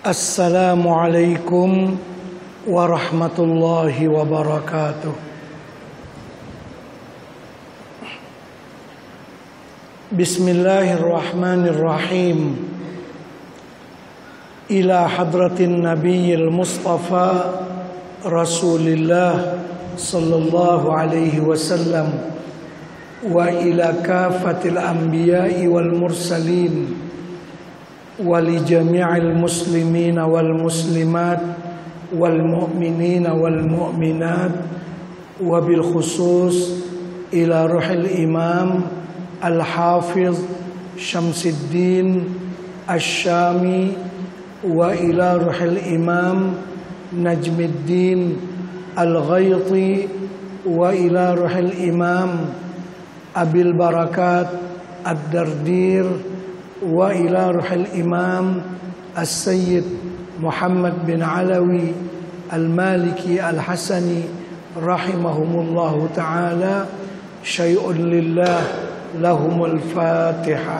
Assalamualaikum warahmatullahi wabarakatuh. Bismillahirrahmanirrahim. Ila hadratin nabiyil mustafa Rasulillah sallallahu alaihi wasallam wa ila kafatil anbiya'i wal mursalin ولجميع المسلمين والمسلمات والمؤمنين والمؤمنات وبالخصوص إلى روح الإمام الحافظ شمس الدين الشامي وإلى روح الإمام نجم الدين الغيطي وإلى روح الإمام أبي البركات الدردير وإلى روح الإمام السيد محمد بن علوي المالكي الحسني رحمهم الله تعالى شيء لله لهم الفاتحة.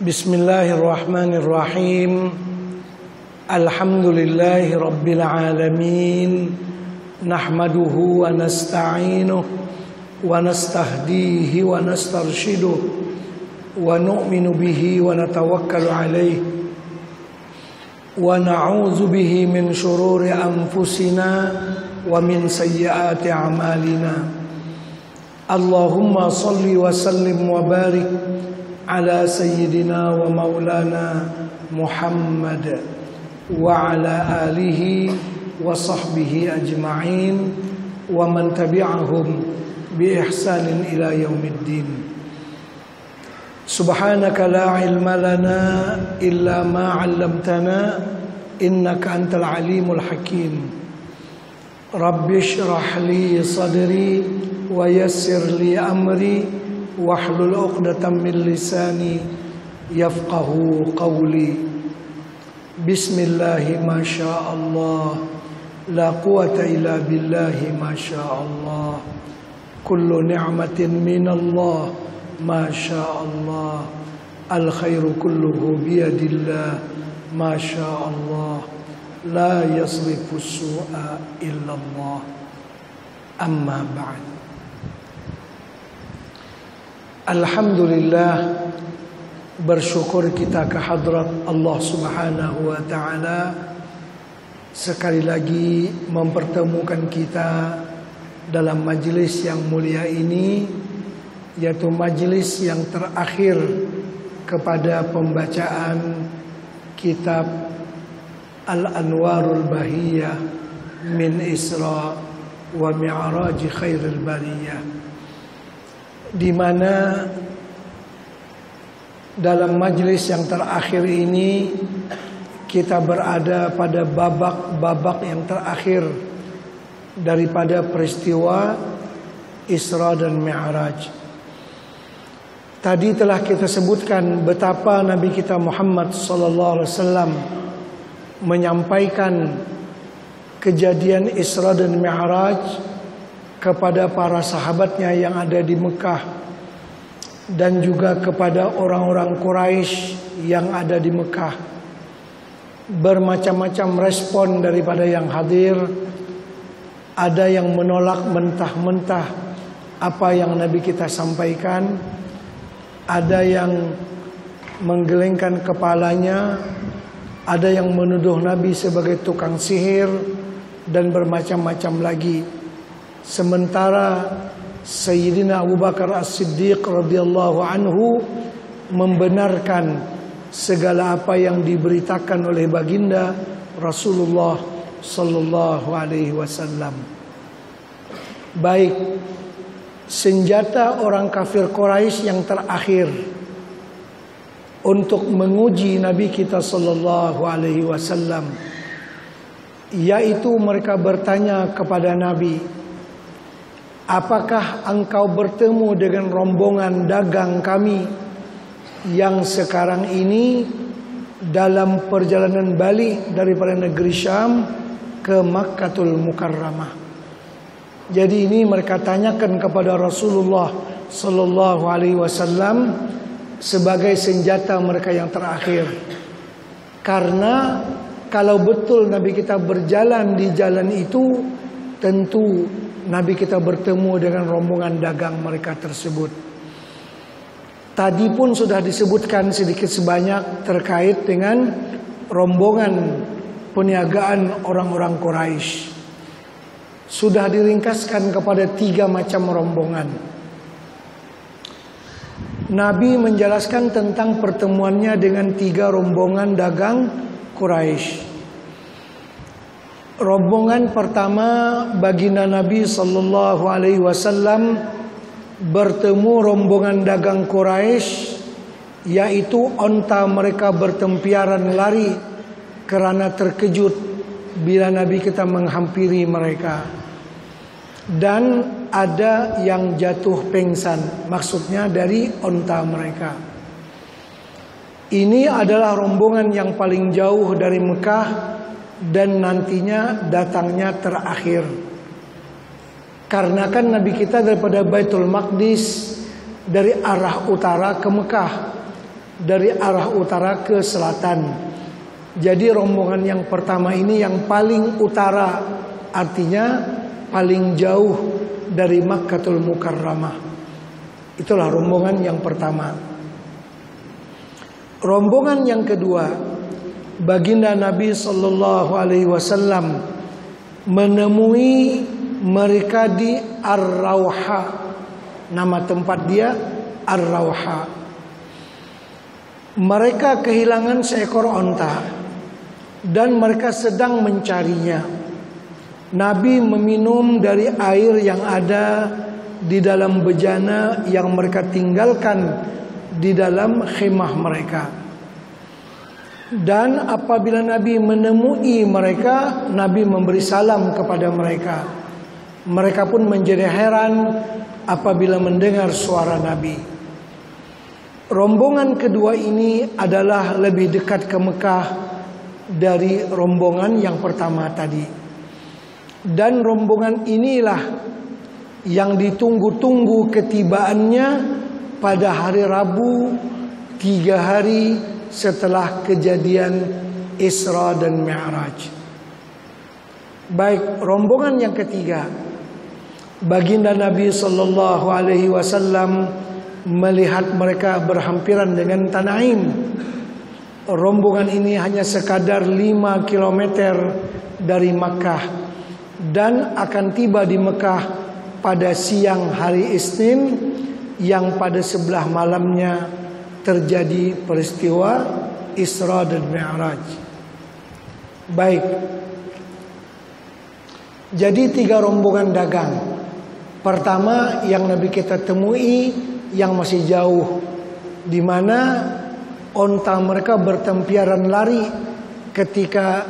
Bismillahirrahmanirrahim. Alhamdulillahi rabbil alamin. Nahmaduhu wa nasta'inuhu wa nastahdihi wa nastarshiduhu wa nu'minu bihi wa natawakkalu alayhi wa na'udzu bihi min shururi anfusina wa min sayyiati a'malina. Allahumma salli wa sallim wa barik ala sayyidina wa maulana Muhammad wa ala alihi wa sahbihi ajma'in wa man tabi'ahum bi ihsanin ila yaumiddin. Subhanaka la ilma lana illa ma 'allamtana innaka antal alimul hakim. Rabbi shrah li sadri wa yassir li amri wahlul 'uqdatam min lisani yafqahu qawli. Bismillahi ma syaa Allah, la quwata illa billahi ma syaa Allah. Kullu ni'matin min Allah ma syaa Allah. Al khairu kulluhu biyadillah ma syaa Allah. la yasrifu su'a illallah. Amma ba'd. Alhamdulillah, bersyukur kita ke hadrat Allah Subhanahu wa ta'ala sekali lagi mempertemukan kita dalam majlis yang mulia ini, yaitu majlis yang terakhir kepada pembacaan kitab Al-Anwarul Bahiyah min Isra wa Mi'raj Khairil Bariyah, di mana dalam majlis yang terakhir ini kita berada pada babak-babak yang terakhir daripada peristiwa Isra dan Mi'raj. Tadi telah kita sebutkan betapa Nabi kita Muhammad sallallahu alaihi wasallam menyampaikan kejadian Isra dan Mi'raj kepada para sahabatnya yang ada di Mekah dan juga kepada orang-orang Quraisy yang ada di Mekah. Bermacam-macam respon daripada yang hadir. Ada yang menolak mentah-mentah apa yang Nabi kita sampaikan. Ada yang menggelengkan kepalanya, ada yang menuduh Nabi sebagai tukang sihir, dan bermacam-macam lagi. Sementara Sayyidina Abu Bakar As-Siddiq radhiyallahu anhu membenarkan segala apa yang diberitakan oleh baginda Rasulullah sallallahu alaihi wasallam. Baik, senjata orang kafir Quraisy yang terakhir untuk menguji Nabi kita sallallahu alaihi wasallam, yaitu mereka bertanya kepada Nabi, apakah engkau bertemu dengan rombongan dagang kami yang sekarang ini dalam perjalanan balik daripada negeri Syam ke Makkatul Mukarramah? Jadi ini mereka tanyakan kepada Rasulullah sallallahu alaihi wasallam sebagai senjata mereka yang terakhir. Karena kalau betul Nabi kita berjalan di jalan itu, tentu Nabi kita bertemu dengan rombongan dagang mereka tersebut. Tadi pun sudah disebutkan sedikit sebanyak terkait dengan rombongan perniagaan orang-orang Quraisy. Sudah diringkaskan kepada 3 macam rombongan. Nabi menjelaskan tentang pertemuannya dengan 3 rombongan dagang Quraisy. Rombongan pertama, baginda Nabi sallallahu alaihi wasallam bertemu rombongan dagang Quraisy, yaitu onta mereka bertempiaran lari karena terkejut bila Nabi kita menghampiri mereka. Dan ada yang jatuh pingsan, maksudnya dari onta mereka. Ini adalah rombongan yang paling jauh dari Mekah dan nantinya datangnya terakhir. Karena kan Nabi kita daripada Baitul Maqdis dari arah utara ke Mekah, dari arah utara ke selatan. Jadi rombongan yang pertama ini yang paling utara, artinya paling jauh dari Makkatul Mukarramah. Itulah rombongan yang pertama. Rombongan yang kedua, baginda Nabi sallallahu alaihi wasallam menemui mereka di Ar-Rawha. Nama tempat dia Ar-Rawha. Mereka kehilangan seekor onta dan mereka sedang mencarinya. Nabi meminum dari air yang ada di dalam bejana yang mereka tinggalkan di dalam khemah mereka. Dan apabila Nabi menemui mereka, Nabi memberi salam kepada mereka. Mereka pun menjadi heran apabila mendengar suara Nabi. Rombongan kedua ini adalah lebih dekat ke Mekah dari rombongan yang pertama tadi. Dan rombongan inilah yang ditunggu-tunggu ketibaannya pada hari Rabu 3 hari setelah kejadian Isra dan Mi'raj. Baik, rombongan yang ketiga, baginda Nabi Sallallahu Alaihi Wasallam melihat mereka berhampiran dengan Tanaim. Rombongan ini hanya sekadar 5 kilometer dari Makkah dan akan tiba di Mekah pada siang hari Isnin yang pada sebelah malamnya terjadi peristiwa Isra dan Mi'raj. Baik. Jadi 3 rombongan dagang. Pertama yang Nabi kita temui yang masih jauh, di mana onta mereka bertempiaran lari ketika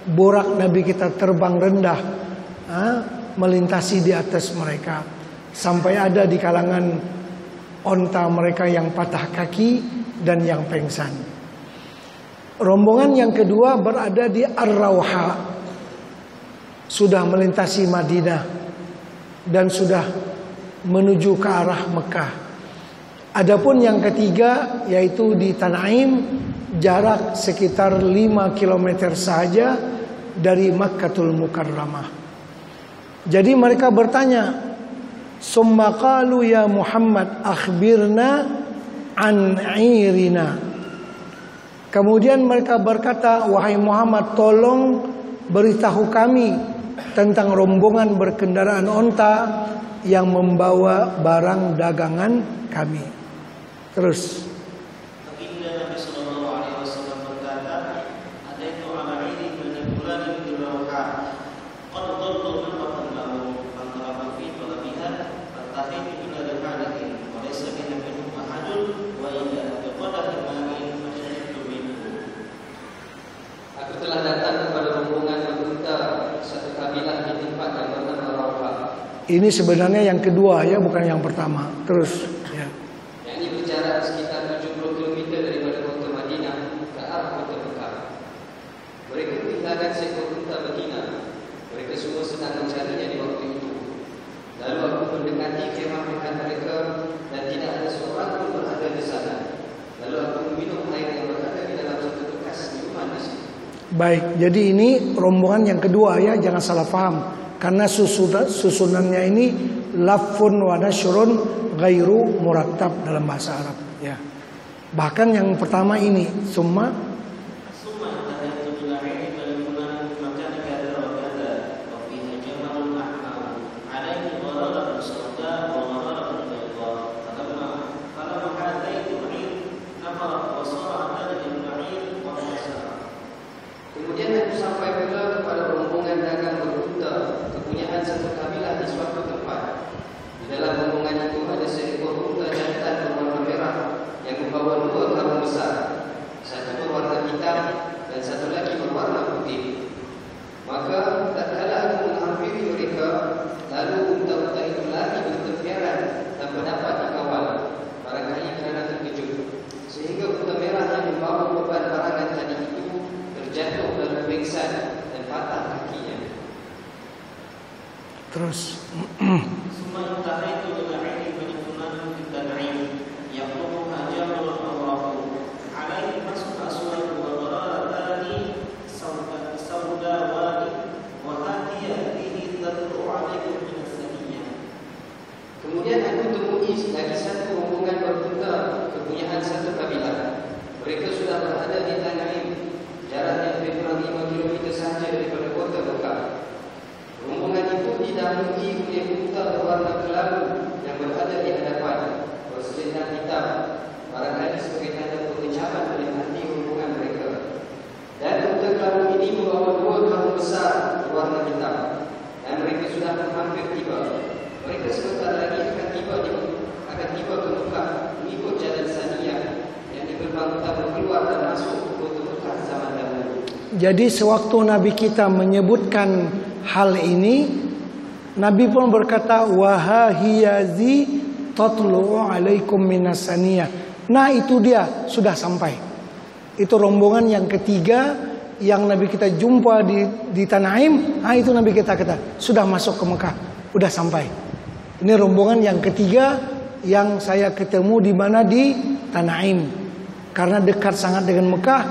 borak Nabi kita terbang rendah, melintasi di atas mereka, sampai ada di kalangan onta mereka yang patah kaki dan yang pengsan. Rombongan yang kedua berada di Ar-Rawha, sudah melintasi Madinah dan sudah menuju ke arah Mekah. Adapun yang ketiga yaitu di Tanaim, jarak sekitar 5 km saja dari Makkatul Mukarramah. Jadi mereka bertanya, "Summa qalu ya Muhammad akhbirna an 'irina." Kemudian mereka berkata, "Wahai Muhammad, tolong beritahu kami tentang rombongan berkendaraan onta yang membawa barang dagangan kami." Terus Baginda Nabi Sallallahu Alaihi Wasallam berkata, "Ada itu ala ini bulan bin Rawha. Qad dhallu nafaqan lahu, fantalaqa fi talabiha, fattahitu ila rihalihi, wa laysa biha minhum ahadun, wa illa biqadahi ma'in fashadtu minhu." Aku telah datang kepada rombongan berunta satu kabilah di tempat yang bernama Rawha. ini sebenarnya yang kedua ya, bukan yang pertama. Terus ya. Berjarak sekitar 70 km daripada kota Madinah ke arah kota Mekah. Mereka kehilangan seekor unta betina. Mereka semua sedang mencarinya di waktu itu. Lalu aku mendekati kemah mereka dan tidak ada seorang pun berada di sana. Lalu aku meminum air yang berada di dalam satu bekas minuman di situ. Baik, jadi ini rombongan yang kedua ya, jangan salah paham. Karena susunannya ini lafun wa nashrun ghairu murattab dalam bahasa Arab ya. Bahkan yang pertama ini summa tahaytu bil aini bil fulan makan kadza wa kadza wa fihi jamalun ahmar alaihi gharalatun sawda wa gharalatun bayda falamma hadaitu al-'ir nafara wa sara adad al-'ir wa nasara. Kemudian aku sampai pula kepada rombongan dagang berunta kepunyaan satu kabilah di suatu tempat. Di dalam rombongan itu ada seekor unta jantan berwarna merah yang membawa 2 karung besar, satu berwarna hitam dan satu lagi berwarna putih. Maka tatkala aku menghampiri mereka, lalu unta-unta itu lari bertempiaran tanpa dapat dikawal, barangkali kerana terkejut, sehingga unta merah yang membawa beban barangan tadi itu terjatuh lalu pingsan dan patah kakinya. terus Semua tahaytu ila 'ini penikunan di Tanaim yaqulu hajarul awrahu alaihi masuk aswad wa dhararatani sawdawani wa hadiya bihi tadru alaikum min as-saniyah. Kemudian aku temui lagi satu rombongan berunta kepunyaan satu kabilah. Mereka sudah berada di Tanaim, jaraknya lebih kurang 5 km sahaja daripada kota Mekah. Rombongan itu didahului oleh unta berwarna kelabu yang berada di hadapan, berselendang hitam, barangkali sebagai tanda pengecapan oleh hati rombongan mereka. Dan unta kelabu ini membawa 2 karung besar berwarna hitam, dan mereka sudah hampir tiba. Mereka sebentar lagi akan tiba ke Mekah mengikut jalan Saniyah yang di gerbang utama keluar dan masuk ke kota Mekah zaman dahulu. jadi sewaktu Nabi kita menyebutkan hal ini, Nabi pun berkata, "Wahahiyazi tatlu'u alaikum minas saniyah." Nah, itu dia sudah sampai. Itu rombongan yang ketiga yang Nabi kita jumpa di Tanaim. Nah, itu Nabi kita kata sudah masuk ke Mekah, sudah sampai. Ini rombongan yang ketiga yang saya ketemu di mana, di Tanaim. Karena dekat sangat dengan Mekah,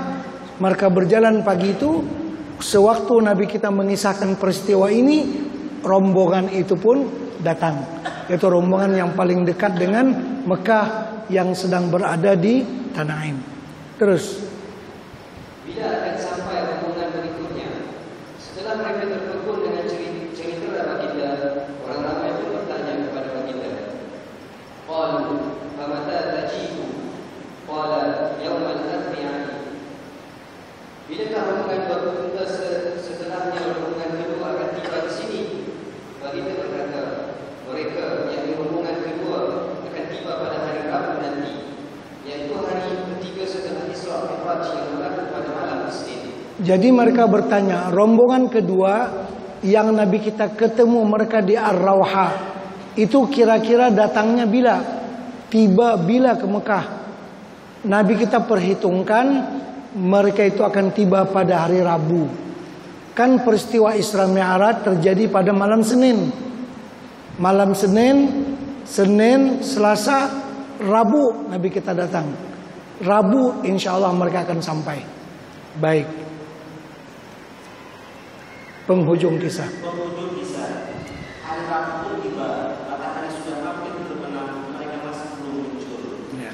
mereka berjalan pagi itu sewaktu Nabi kita mengisahkan peristiwa ini, rombongan itu pun datang. Itu rombongan yang paling dekat dengan Mekah yang sedang berada di Tanaim. Terus, bila akan sampai rombongan berikutnya, setelah mereka terkebun dengan cerita baginda, orang ramai pun bertanya kepada baginda. Qalu, "Famata tajibu?" Qala, "Yaumal Arbi'ah." Bilakah rombongan berikutnya setelahnya rombongan kedua akan tiba di sini? Baginda berkata, mereka yang di rombongan kedua akan tiba pada hari Rabu nanti, yaitu hari ketiga setelah Isra Mi'raj yang berlaku pada malam Isnin. jadi mereka bertanya, rombongan kedua yang Nabi kita ketemu mereka di Ar-Rawha, itu kira-kira datangnya bila? Tiba bila ke Mekah? Nabi kita perhitungkan mereka itu akan tiba pada hari Rabu. Kan peristiwa Isra Mi'raj terjadi pada malam Senin. Malam Senin, Selasa, Rabu Nabi kita datang. Rabu insya Allah mereka akan sampai. Baik. Penghujung kisah. Penghujung kisah. Hari Rabu pun tiba, matahari sudah hampir terbenam, mereka masih belum muncul. Ya.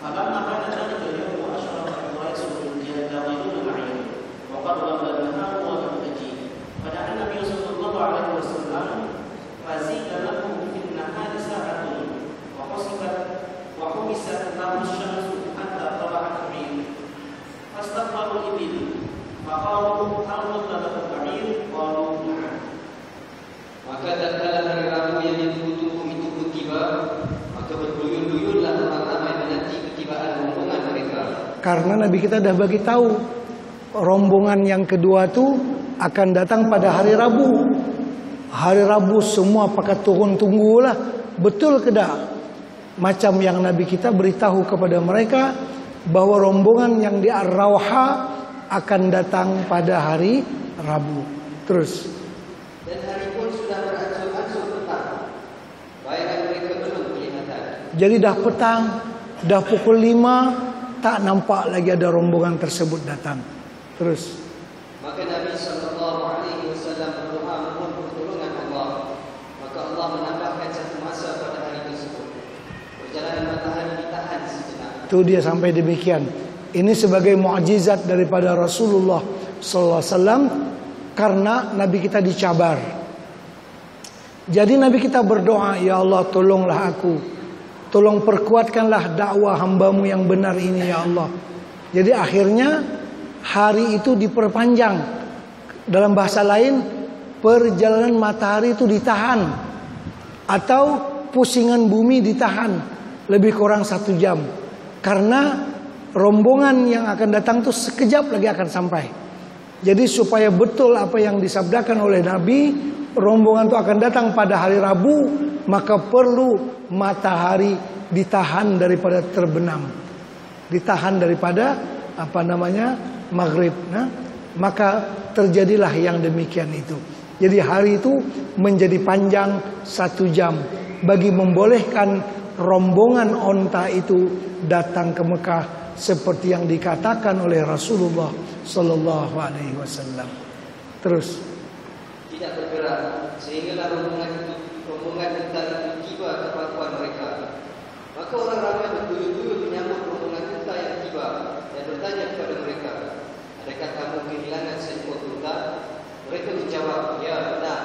Falamma kana dzalika al-yawm wa ashraqa Quraish yantaziruna ma'in wa qarraba an-nahar wa al-fajr. Pada Nabi sallallahu alaihi wasallam fazida lahum fi an-nahari sa'atun wa humisat lahum asy-syamsu hatta tala'at al-'ir. Fastaqbalu ibil faqalu hal lakum ba'ir qalu na'am. Maka tatkala hari Rabu yang ditunggu-tunggu itu pun tiba, maka berduyun-duyunlah orang ramai menanti ketibaan rombongan mereka. Karena Nabi kita dah bagi tahu rombongan yang kedua tu akan datang pada hari Rabu. Hari Rabu semua pakai turun tunggulah. Betul ke tak? Macam yang Nabi kita beritahu kepada mereka bahwa rombongan yang di Ar-Rawha akan datang pada hari Rabu. Terus. Dan hari pun sudah beransur-ansur petang. Bayangan mereka belum kelihatan. Jadi dah petang, dah pukul 5, tak nampak lagi ada rombongan tersebut datang. Terus. Maka Nabi SAW berdoa mohon pertolongan Allah. Maka Allah menambahkan satu masa pada hari tersebut. Perjalanan matahari ditahan sejenak. Itu dia sampai demikian. Ini sebagai mukjizat daripada Rasulullah SAW karena Nabi kita dicabar. Jadi Nabi kita berdoa, ya Allah tolonglah aku. Tolong perkuatkanlah dakwah hambamu yang benar ini ya Allah. Jadi akhirnya hari itu diperpanjang. Dalam bahasa lain, perjalanan matahari itu ditahan. Atau pusingan bumi ditahan. Lebih kurang 1 jam. Karena rombongan yang akan datang itu sekejap lagi akan sampai. Jadi supaya betul apa yang disabdakan oleh Nabi, rombongan itu akan datang pada hari Rabu, maka perlu matahari ditahan daripada terbenam. Ditahan daripada maghrib. Maka terjadilah yang demikian itu. Jadi hari itu menjadi panjang 1 jam bagi membolehkan rombongan onta itu datang ke Mekah seperti yang dikatakan oleh Rasulullah sallallahu alaihi wasallam. Terus tidak bergerak sehinggalah rombongan unta itu tiba ke pangkuan mereka. Maka orang ramai berduyun-duyun menyambut rombongan unta yang tiba dan bertanya kepada mereka, adakah kamu kehilangan seekor unta? Mereka menjawab, ya benar.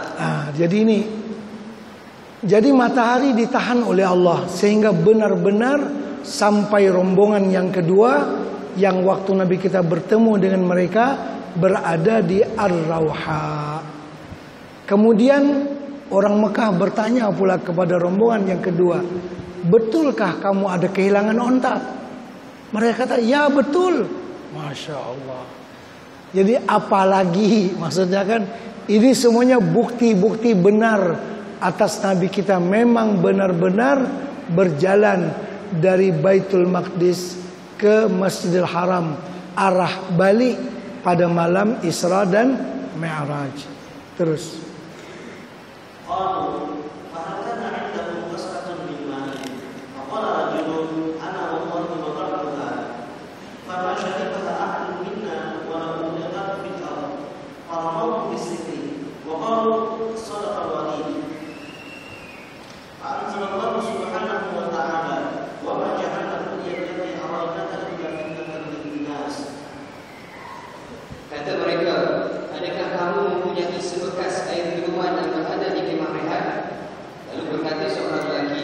Jadi matahari ditahan oleh Allah sehingga benar-benar sampai rombongan yang kedua yang waktu Nabi kita bertemu dengan mereka berada di Ar-Rawha. Kemudian orang Mekah bertanya pula kepada rombongan yang kedua, betulkah kamu ada kehilangan onta? Mereka kata, ya betul. Masya Allah. Jadi apalagi maksudnya kan ini semuanya bukti-bukti benar atas Nabi kita memang benar-benar berjalan dari Baitul Maqdis ke Masjidil Haram arah balik pada malam Isra dan Mi'raj. Terus Kata mereka, adakah kamu mempunyai sebekas air minuman yang berada di kemah rehat? Lalu berkata seorang lelaki,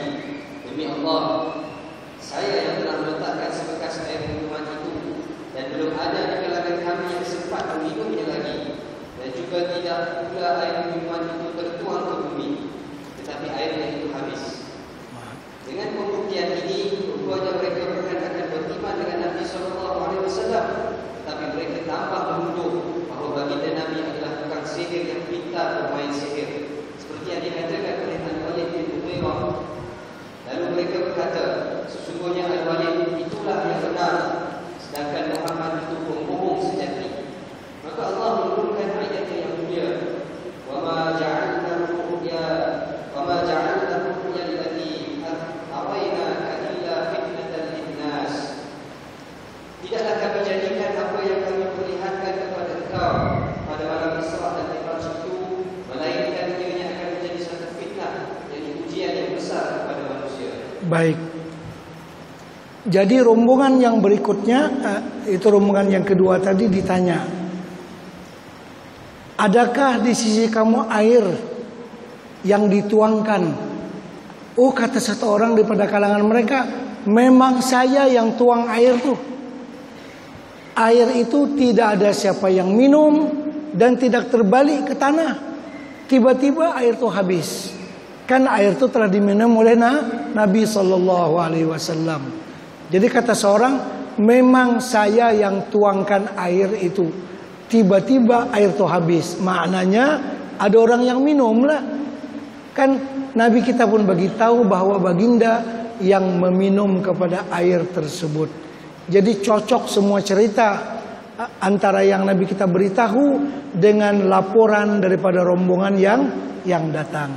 demi Allah, saya yang telah meletakkan sebekas air minuman itu, dan belum ada di kalangan kami yang sempat meminumnya lagi, dan juga tidak pula air minuman itu tertuang ke bumi, tetapi airnya itu habis. Dengan pembuktian ini, rupanya mereka bukan akan beriman dengan Nabi SAW, tetapi mereka tampak menuduh bahawa baginda Nabi adalah tukang sihir yang pintar bermain sihir, seperti yang dikatakan oleh Al-Walid bin Mughirah. Lalu mereka berkata, sesungguhnya Al-Walid itulah yang benar, sedangkan Muhammad itu pembohong sejati. Maka Allah menurunkan ayat yang mulia, wa ma ja'alna ru'ya allati awainaka illa fitnatan linnas. Tidaklah kami jadikan apa yang kami perlihatkan kepada engkau pada malam Isra dan Mi'raj itu, melainkan ianya akan menjadi satu fitnah, jadi ujian yang besar kepada manusia. Baik. Jadi rombongan yang berikutnya, itu rombongan yang kedua tadi ditanya, adakah di sisi kamu air yang dituangkan? Oh, kata satu orang daripada kalangan mereka, memang saya yang tuang air tuh. Air itu tidak ada siapa yang minum dan tidak terbalik ke tanah. Tiba-tiba air itu habis. Kan air itu telah diminum oleh Nabi SAW. Jadi kata seorang, memang saya yang tuangkan air itu. Tiba-tiba air itu habis. Maknanya ada orang yang minum lah. Kan Nabi kita pun bagi tahu bahwa baginda yang meminum kepada air tersebut. Jadi cocok semua cerita antara yang Nabi kita beritahu dengan laporan daripada rombongan yang datang.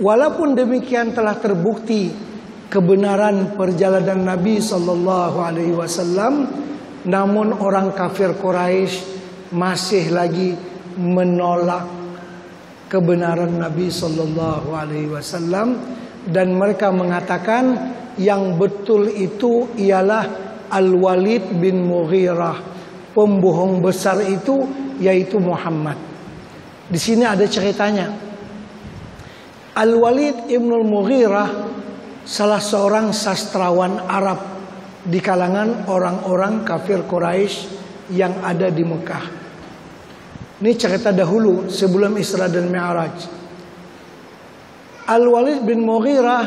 Walaupun demikian telah terbukti kebenaran perjalanan Nabi SAW, namun orang kafir Quraisy masih lagi menolak kebenaran Nabi SAW, dan mereka mengatakan yang betul itu ialah Al-Walid bin Mughirah, pembohong besar itu yaitu Muhammad. Di sini ada ceritanya. Al-Walid ibn Mughirah salah seorang sastrawan Arab di kalangan orang-orang kafir Quraisy yang ada di Mekah. Ini cerita dahulu sebelum Isra dan Mi'raj. Al-Walid bin Mughirah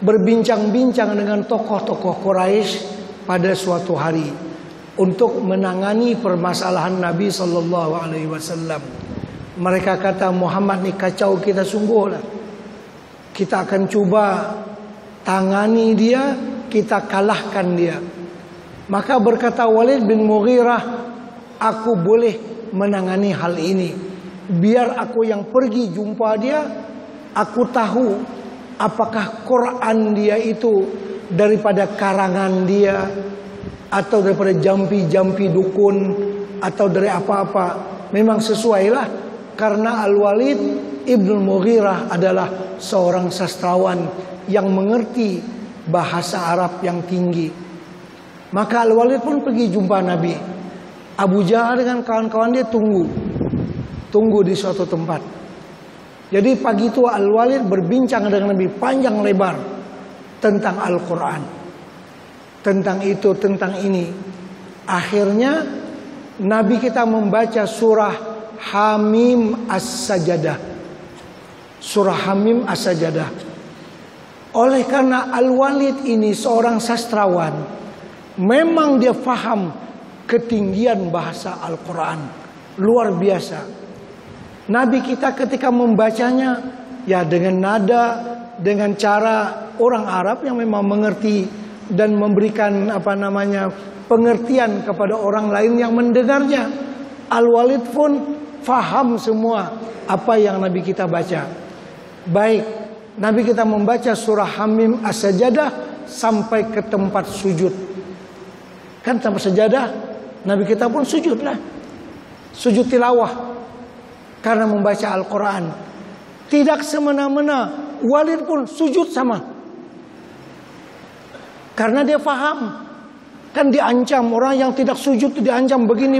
berbincang-bincang dengan tokoh-tokoh Quraisy pada suatu hari untuk menangani permasalahan Nabi SAW. Mereka kata, Muhammad ni kacau kita sungguhlah. Kita akan cuba tangani dia, kita kalahkan dia. Maka berkata Walid bin Mughirah, aku boleh menangani hal ini. Biar aku yang pergi jumpa dia, aku tahu apakah Quran dia itu daripada karangan dia, atau daripada jampi-jampi dukun, atau dari apa-apa. Memang sesuai lah, karena Al-Walid ibn Mughirah adalah seorang sastrawan yang mengerti bahasa Arab yang tinggi. Maka Al-Walid pun pergi jumpa Nabi. Abu Jahal dengan kawan-kawan dia tunggu di suatu tempat. Jadi pagi itu Al-Walid berbincang dengan Nabi panjang lebar tentang Al-Quran, tentang itu, tentang ini. Akhirnya Nabi kita membaca surah Hamim As-Sajadah. Surah Hamim As-Sajadah. Oleh karena Al-Walid ini seorang sastrawan, memang dia faham ketinggian bahasa Al-Quran, luar biasa. Nabi kita ketika membacanya, ya dengan nada, dengan cara orang Arab yang memang mengerti dan memberikan pengertian kepada orang lain yang mendengarnya. Al-Walid pun faham semua apa yang Nabi kita baca. Baik, Nabi kita membaca surah Hamim As-Sajadah sampai ke tempat sujud. Kan tempat sajadah, Nabi kita pun sujudlah. Sujud tilawah karena membaca Al-Quran. Tidak semena-mena, Walid pun sujud sama. Karena dia faham Kan diancam, orang yang tidak sujud itu diancam begini.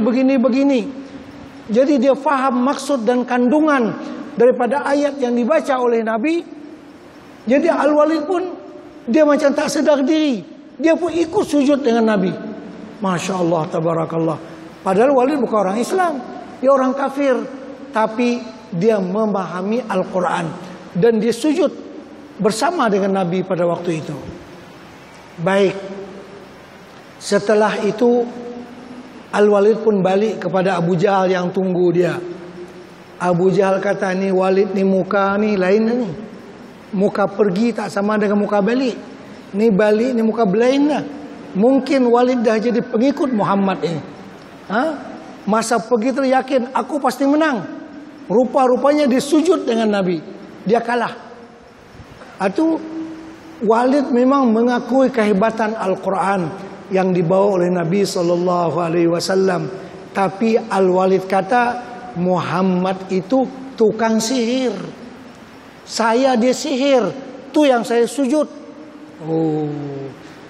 Jadi dia faham maksud dan kandungan daripada ayat yang dibaca oleh Nabi. Jadi Al-Walid pun dia macam tak sedar diri, dia pun ikut sujud dengan Nabi. Masya Allah, tabarakallah. Padahal Walid bukan orang Islam, dia orang kafir, tapi dia memahami Al-Quran dan dia sujud bersama dengan Nabi pada waktu itu. Baik, setelah itu Al-Walid pun balik kepada Abu Jahal yang tunggu dia. Abu Jahal kata, ni Walid ni muka ni lain ni. Muka pergi tak sama dengan muka balik. Ni balik ni muka lain lah. Mungkin Walid dah jadi pengikut Muhammad ini. Masa pergi tu yakin aku pasti menang. Rupa-rupanya dia sujud dengan Nabi, dia kalah. Itu Walid memang mengakui kehebatan Al-Quran yang dibawa oleh Nabi SAW. Tapi Al-Walid kata Muhammad itu tukang sihir. Saya dia sihir, tu yang saya sujud.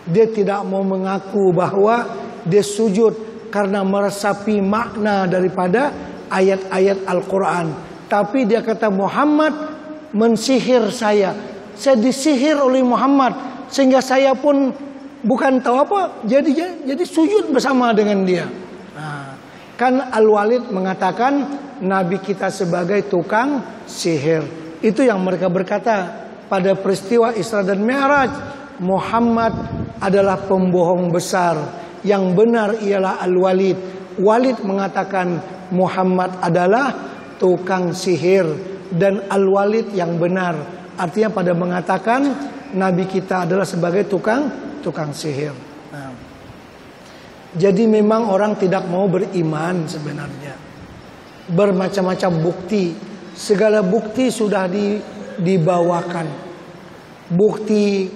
Dia tidak mau mengaku bahwa dia sujud karena meresapi makna daripada ayat-ayat Al-Quran. Tapi dia kata Muhammad mensihir saya. Saya disihir oleh Muhammad sehingga saya pun bukan tahu apa. Jadi sujud bersama dengan dia. Kan Al-Walid mengatakan Nabi kita sebagai tukang sihir. Itu yang mereka berkata pada peristiwa Isra dan Mi'raj. Muhammad adalah pembohong besar, yang benar ialah Al-Walid. Walid mengatakan Muhammad adalah tukang sihir dan Al-Walid yang benar. Artinya pada mengatakan Nabi kita adalah sebagai tukang sihir. Jadi memang orang tidak mau beriman sebenarnya. Bermacam-macam bukti. Segala bukti sudah dibawakan. Bukti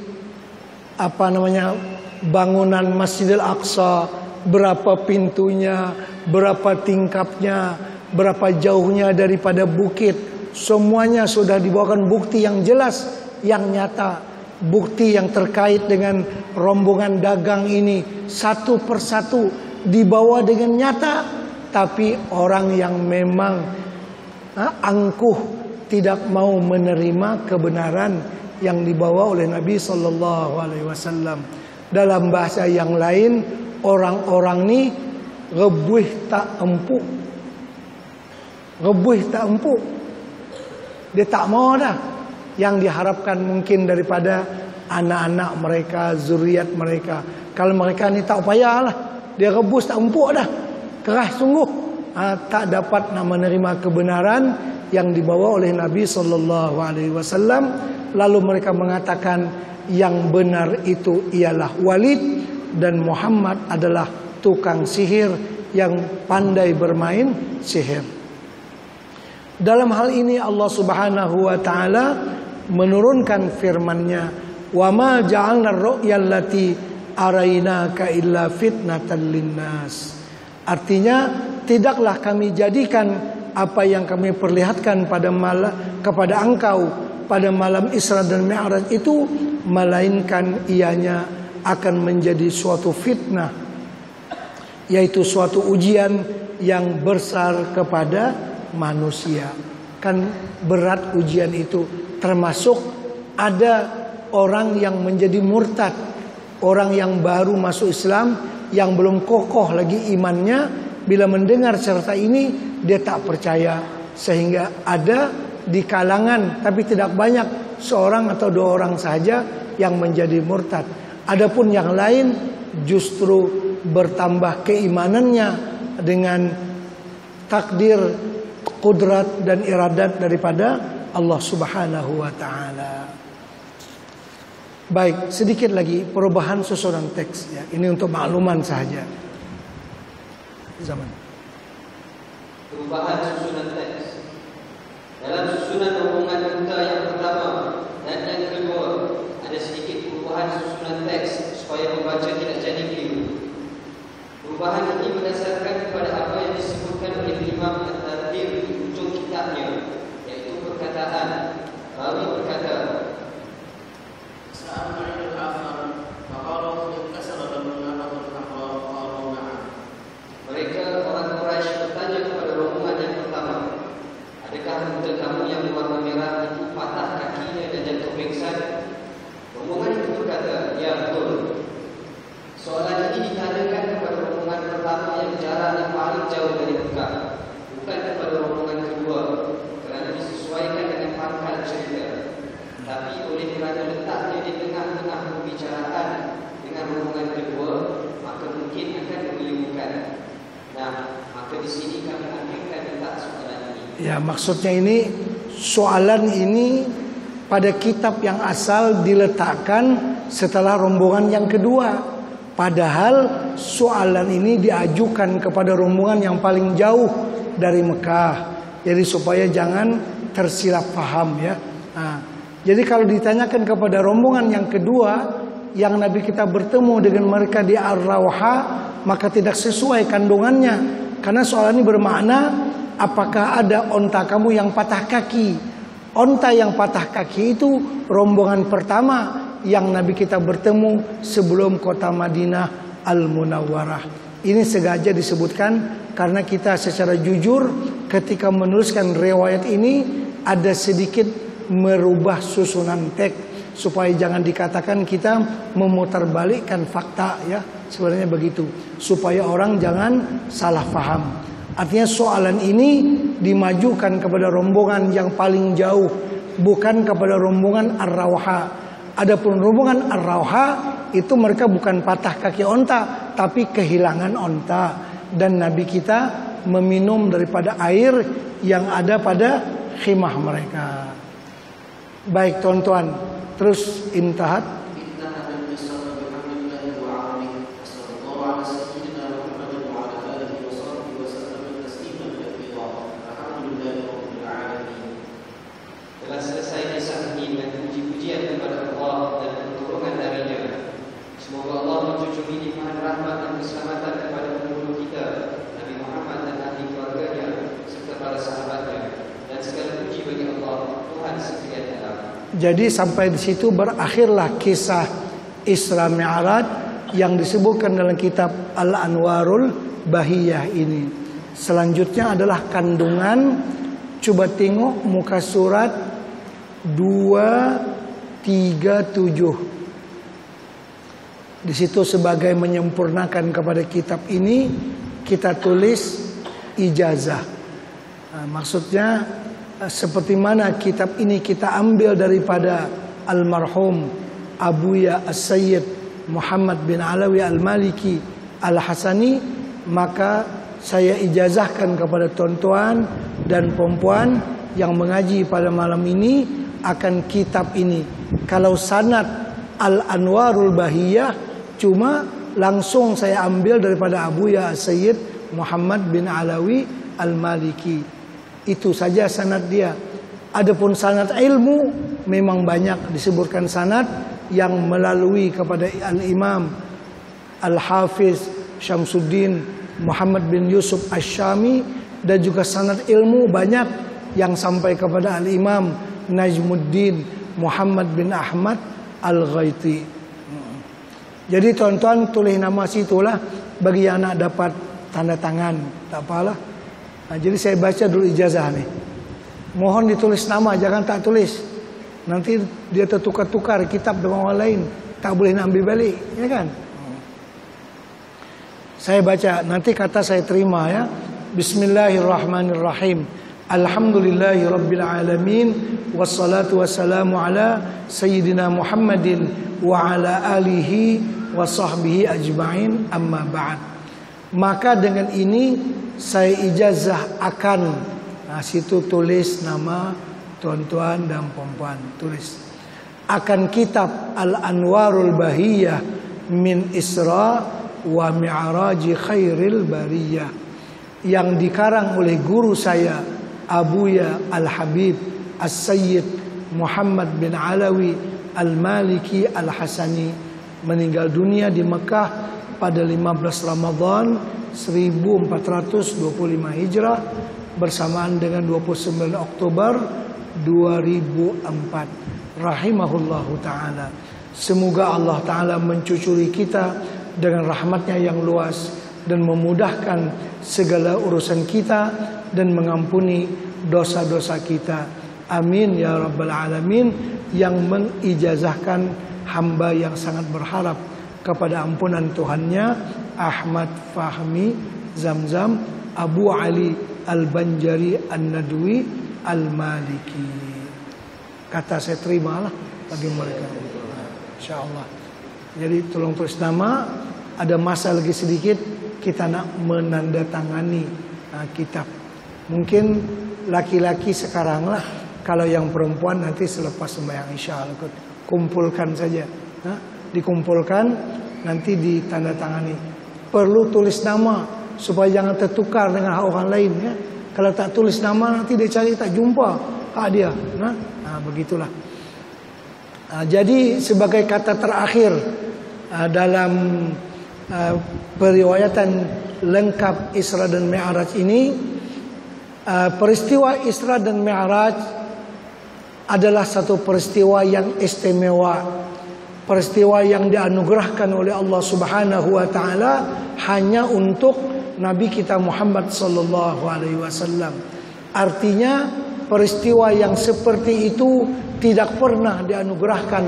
bangunan Masjidil Aqsa, berapa pintunya, berapa tingkapnya, berapa jauhnya daripada bukit. Semuanya sudah dibawakan bukti yang jelas, yang nyata. Bukti yang terkait dengan rombongan dagang ini satu persatu dibawa dengan nyata. Tapi orang yang memang angkuh tidak mau menerima kebenaran yang dibawa oleh Nabi SAW. Dalam bahasa yang lain, orang-orang ni rebuih tak empuk. Dia tak mau dah. Yang diharapkan mungkin daripada anak-anak mereka, zuriat mereka. Kalau mereka ni tak payahlah, dia rebus tak empuk dah, keras sungguh. Tak dapat nak menerima kebenaran yang dibawa oleh Nabi SAW. Lalu mereka mengatakan yang benar itu ialah Walid dan Muhammad adalah tukang sihir yang pandai bermain sihir. Dalam hal ini Allah Subhanahu wa taala menurunkan firman-Nya, "Wa ma ja'alna ar-ru'ya allati arainaka illa fitnatan linnas." Artinya, tidaklah kami jadikan apa yang kami perlihatkan kepada engkau pada malam Isra dan Mi'raj itu, melainkan ianya akan menjadi suatu fitnah, yaitu suatu ujian yang besar kepada manusia. Kan berat ujian itu, termasuk ada orang yang menjadi murtad, orang yang baru masuk Islam, yang belum kokoh lagi imannya. Bila mendengar cerita ini, dia tak percaya. Sehingga ada di kalangan, tapi tidak banyak, seorang atau dua orang saja yang menjadi murtad. Adapun yang lain justru bertambah keimanannya dengan takdir, kudrat dan iradat daripada Allah Subhanahu wa taala. Baik, sedikit lagi perubahan susunan teks ya. Ini untuk makluman saja. Perubahan susunan teks. Dalam susunan rombongan duta yang pertama dan yang kedua, ada sedikit perubahan susunan teks supaya pembaca tidak jadi keliru. Perubahan ini berdasarkan kepada apa yang disebutkan oleh Imam At-Tirmidzi di ujung kitabnya, yaitu perkataan Rawi berkata, "Sa'al ma'il al-athar, maqalahu kasara dan mengalah al-haqqa adakah unta kamu yang berwarna merah itu patah kakinya dan jatuh pingsan? Rombongan itu berkata, ya betul. Soalan ini ditanyakan kepada rombongan pertama yang jaraknya paling jauh dari Mekah, bukan kepada rombongan kedua, kerana disesuaikan dengan pangkal cerita. Tapi oleh kerana letaknya di tengah-tengah pembicaraan dengan rombongan kedua, maka mungkin akan membingungkan. Nah, maka di sini kami akhirkan letak soalan ini. Ya, maksudnya ini soalan ini pada kitab yang asal diletakkan setelah rombongan yang kedua. Padahal soalan ini diajukan kepada rombongan yang paling jauh dari Mekah. Jadi supaya jangan tersilap paham ya. Nah, jadi kalau ditanyakan kepada rombongan yang kedua yang Nabi kita bertemu dengan mereka di Ar-Rawha, maka tidak sesuai kandungannya. Karena soalan ini bermakna, apakah ada onta kamu yang patah kaki? Onta yang patah kaki itu rombongan pertama yang Nabi kita bertemu sebelum kota Madinah Al-Munawwarah. Ini sengaja disebutkan karena kita secara jujur ketika menuliskan riwayat ini ada sedikit merubah susunan teks supaya jangan dikatakan kita memutarbalikkan fakta ya. Sebenarnya begitu supaya orang jangan salah paham. Artinya soalan ini dimajukan kepada rombongan yang paling jauh, bukan kepada rombongan Ar-Rawha. Adapun rombongan Ar-Rawha itu mereka bukan patah kaki onta, tapi kehilangan onta. Dan Nabi kita meminum daripada air yang ada pada khimah mereka. Baik tuan-tuan, terus intahat. Telah selesai kisah ini dengan puji-pujian kepada Allah dan pertolongan darinya. Semoga Allah mencucuri limpahan rahmat dan keselamatan kepada penghulu kita, Nabi Muhammad dan ahli keluarganya serta para sahabatnya, dan segala puji bagi Allah, Tuhan sekalian alam. Jadi sampai di situ berakhirlah kisah Isra Mi'raj yang disebutkan dalam kitab Al-Anwarul Bahiyah ini. Selanjutnya adalah kandungan. Coba tengok muka surat 237. Di situ sebagai menyempurnakan kepada kitab ini kita tulis ijazah. Nah, maksudnya seperti mana kitab ini kita ambil daripada almarhum Abuya As-Sayyid Muhammad bin Alawi Al-Maliki Al-Hasani, maka saya ijazahkan kepada tuan-tuan dan perempuan yang mengaji pada malam ini akan kitab ini. Kalau sanad Al-Anwarul Bahiyah cuma langsung saya ambil daripada Abuya Sayyid Muhammad bin Alawi Al-Maliki. Itu saja sanad dia. Adapun sanad ilmu memang banyak disebutkan sanad yang melalui kepada Al-Imam Al-Hafiz Syamsuddin Muhammad bin Yusuf Asy-Syami, dan juga sanad ilmu banyak yang sampai kepada Al-Imam Najmuddin Muhammad bin Ahmad Al-Ghaiti. Jadi tuan-tuan tulis nama situlah bagi yang nak dapat tanda tangan, tak apalah. Nah, jadi saya baca dulu ijazah nih. Mohon ditulis nama, jangan tak tulis. Nanti dia tertukar-tukar kitab dengan orang lain, tak boleh nak ambil balik, ya kan? Saya baca, nanti kata saya terima ya. Bismillahirrahmanirrahim. Alhamdulillahirabbil alamin, wassalatu wassalamu ala sayyidina Muhammadin wa ala alihi wa sahbihi ajma'in, amma ba'd. Maka dengan ini saya ijazah akan, nah situ tulis nama tuan-tuan dan perempuan, tulis akan kitab Al-Anwarul Bahiyah min Isra wa Mi'raji Khairil Bariyah yang dikarang oleh guru saya Abuya Al-Habib As-Sayyid Muhammad bin Alawi Al-Maliki Al-Hasani, meninggal dunia di Mekah pada 15 Ramadan 1425 Hijrah bersamaan dengan 29 Oktober 2004 rahimahullahu ta'ala. Semoga Allah ta'ala mencucuri kita dengan rahmatnya yang luas, dan memudahkan segala urusan kita dan mengampuni dosa-dosa kita. Amin ya rabbal alamin. Yang mengijazahkan hamba yang sangat berharap kepada ampunan Tuhannya, Ahmad Fahmi Zamzam Abu Ali Al-Banjari An-Nadwi Al-Maliki. Kata saya terimalah bagi mereka, insyaallah. Jadi tolong tulis nama. Ada masa lagi sedikit kita nak menandatangani kitab. Mungkin laki-laki sekarang lah, kalau yang perempuan nanti selepas sembahyang insyaallah. Kumpulkan saja, dikumpulkan nanti ditandatangani. Perlu tulis nama supaya jangan tertukar dengan hak orang lain ya. Kalau tak tulis nama nanti dia cari tak jumpa hak dia. Begitulah. Jadi sebagai kata terakhir dalam periwayatan lengkap Isra dan Mi'raj ini, peristiwa Isra dan Mi'raj adalah satu peristiwa yang istimewa, peristiwa yang dianugerahkan oleh Allah Subhanahu wa taala hanya untuk Nabi kita Muhammad sallallahu alaihi wasallam. Artinya peristiwa yang seperti itu tidak pernah dianugerahkan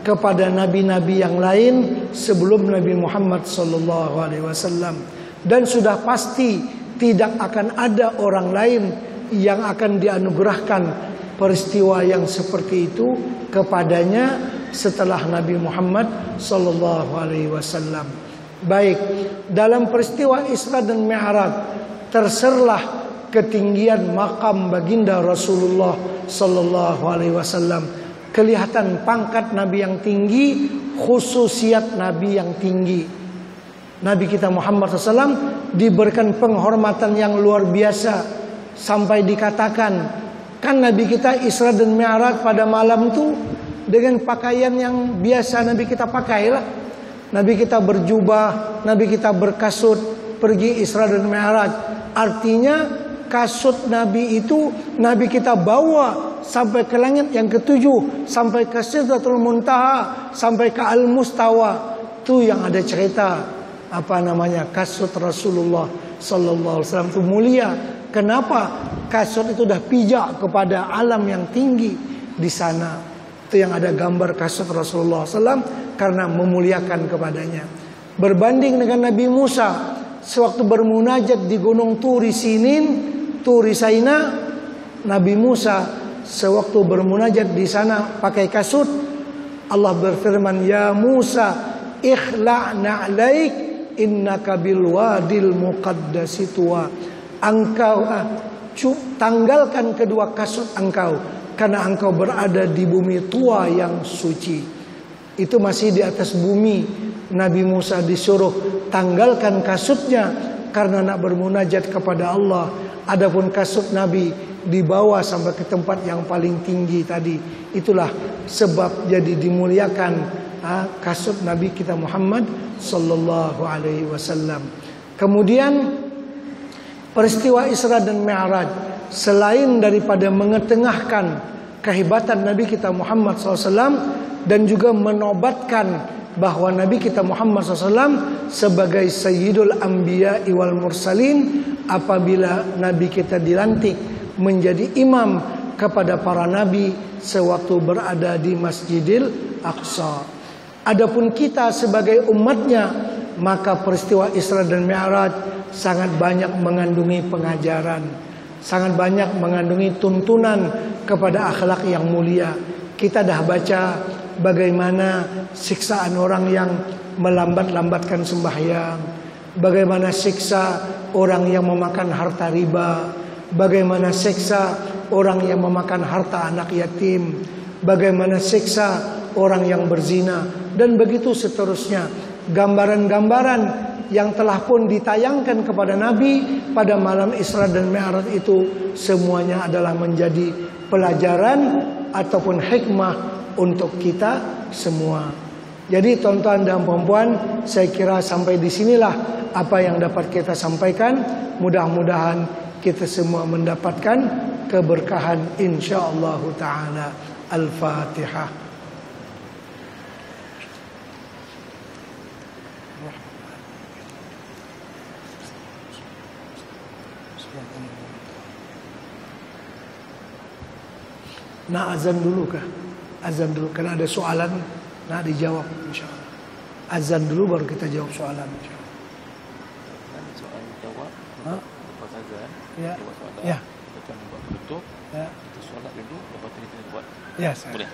kepada nabi-nabi yang lain sebelum Nabi Muhammad sallallahu alaihi wasallam, dan sudah pasti tidak akan ada orang lain yang akan dianugerahkan peristiwa yang seperti itu kepadanya setelah Nabi Muhammad sallallahu alaihi wasallam. Baik, dalam peristiwa Isra dan Mi'raj terserlah ketinggian makam baginda Rasulullah sallallahu alaihi wasallam. Kelihatan pangkat Nabi yang tinggi, khususiat Nabi yang tinggi. Nabi kita Muhammad SAW diberikan penghormatan yang luar biasa sampai dikatakan, kan Nabi kita Isra dan Mi'raj pada malam itu dengan pakaian yang biasa Nabi kita pakailah. Nabi kita berjubah, Nabi kita berkasut pergi Isra dan Mi'raj. Artinya kasut Nabi itu Nabi kita bawa sampai ke langit yang ketujuh, sampai ke Sidratul Muntaha, sampai ke Al-Mustawa. Itu yang ada cerita kasut Rasulullah sallallahu alaihi wasallam itu mulia. Kenapa? Kasut itu dah pijak kepada alam yang tinggi di sana. Itu yang ada gambar kasut Rasulullah SAW karena memuliakan kepadanya. Berbanding dengan Nabi Musa sewaktu bermunajat di Gunung Turi Sinin, Turi Saina, Nabi Musa sewaktu bermunajat di sana pakai kasut. Allah berfirman, "Ya Musa, ikhla' na'laik innaka bil wadil muqaddasi tuwa." Engkau tanggalkan kedua kasut engkau karena engkau berada di bumi tua yang suci. Itu masih di atas bumi. Nabi Musa disuruh tanggalkan kasutnya karena nak bermunajat kepada Allah. Adapun kasut Nabi dibawa sampai ke tempat yang paling tinggi tadi. Itulah sebab jadi dimuliakan kasut Nabi kita Muhammad sallallahu alaihi wasallam. Kemudian peristiwa Isra dan Mi'raj selain daripada mengetengahkan kehebatan Nabi kita Muhammad SAW dan juga menobatkan bahwa Nabi kita Muhammad SAW sebagai Sayyidul Anbiya wal Mursalin apabila Nabi kita dilantik menjadi imam kepada para nabi sewaktu berada di Masjidil Aqsa. Adapun kita sebagai umatnya, maka peristiwa Isra dan Mi'raj sangat banyak mengandungi pengajaran, sangat banyak mengandungi tuntunan kepada akhlak yang mulia. Kita dah baca bagaimana siksaan orang yang melambat-lambatkan sembahyang, bagaimana siksa orang yang memakan harta riba, bagaimana siksa orang yang memakan harta anak yatim, bagaimana siksa orang yang berzina, dan begitu seterusnya. Gambaran-gambaran yang telah pun ditayangkan kepada Nabi pada malam Isra dan Mi'raj itu semuanya adalah menjadi pelajaran ataupun hikmah untuk kita semua. Jadi tuan-tuan dan perempuan, saya kira sampai di sinilah apa yang dapat kita sampaikan. Mudah-mudahan kita semua mendapatkan keberkahan insyaallah taala. Al-Fatihah. Nah azan dulu kah? Azan dulu, karena ada soalan, nah dijawab insya Allah. Azan dulu baru kita jawab soalan insya Allah. Soal jawab, lepas azan, Ya. jawab soalan, Ya. kita buat penutup, Ya. kita solat dulu, lepas itu kita buat. Ya, saya. Boleh.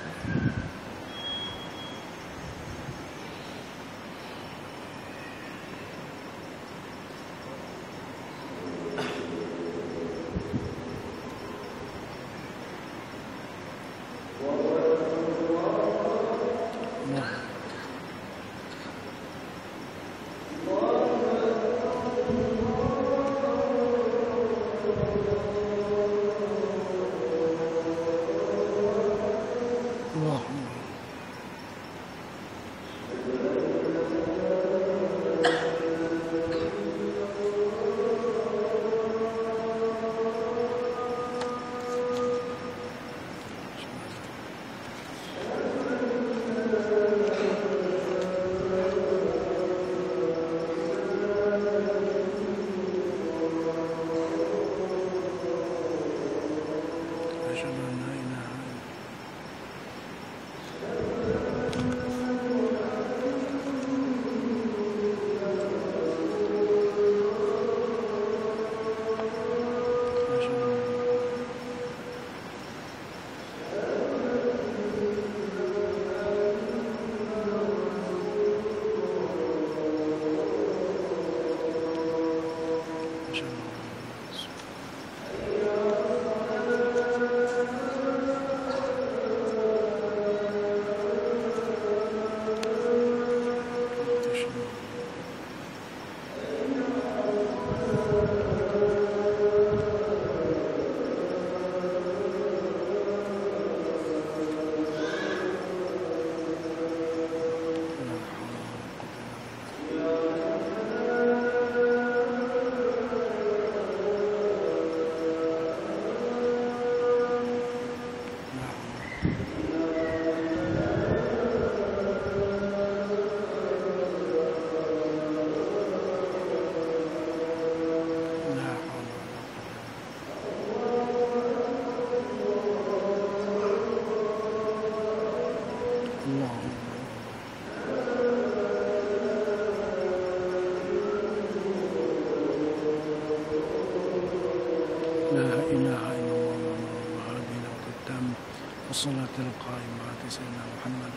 والصلاة القائمة على سيدنا محمد